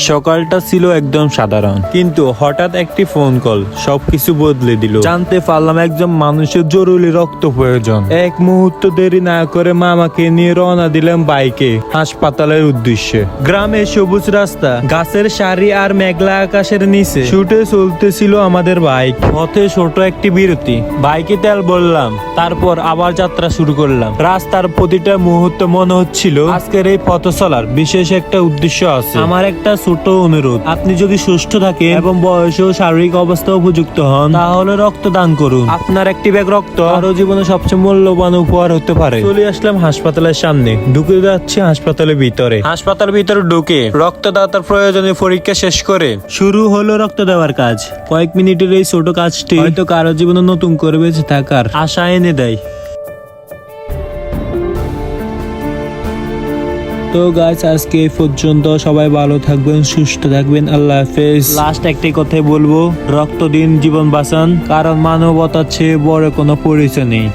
সকালটা ছিল একদম সাধারণ, কিন্তু হঠাৎ একটি ফোন কল সবকিছু বদলে দিল। জানতে পারলাম একজন মানুষের জরুরি রক্ত প্রয়োজন। এক মুহূর্ত দেরি না করে মামাকে নিয়ে রওনা দিলাম বাইকে হাসপাতালের উদ্দেশ্যে। গ্রামের সবুজ রাস্তা, গাছের সারি আর মেঘলা আকাশের নিচে ছুটে চলতেছিল আমাদের বাইক। পথে ছোট একটি বিরতি, বাইকে তেল বললাম, তারপর আবার যাত্রা শুরু করলাম। রাস্তার প্রতিটা মুহূর্তে মনে হচ্ছিল আজকের এই পথ চলার বিশেষ একটা উদ্দেশ্য আছে। আমার একটা ছোট অনুরোধ, আপনি যদি সুস্থ থাকেন এবং বয়স ও শারীরিক অবস্থা উপযুক্ত হন, তাহলে রক্ত দান করুন। আপনার একটি ব্যাগ রক্ত আরো জীবনে সবচেয়ে মূল্যবান উপহার হতে পারে। চলে আসলাম হাসপাতালের সামনে, ঢুকে যাচ্ছি হাসপাতালের ভিতরে। হাসপাতালের ভিতরে ঢুকে রক্তদাতার প্রয়োজনীয় পরীক্ষা শেষ করে শুরু হলো রক্ত দেওয়ার কাজ। কয়েক মিনিটের এই ছোট কাজটি হয়তো কারো জীবনে নতুন করে বেঁচে থাকার আশা এনে দেয়। তো গাইস, আজকে এই পর্যন্ত। সবাই ভালো থাকবেন, সুস্থ থাকবেন, আল্লাহ হাফেজ। লাস্ট একটাই কথাই বলবো, রক্ত দিন, জীবন বাঁচান, কারণ মানবতার চেয়ে বড় কোনো পরিচয় নেই।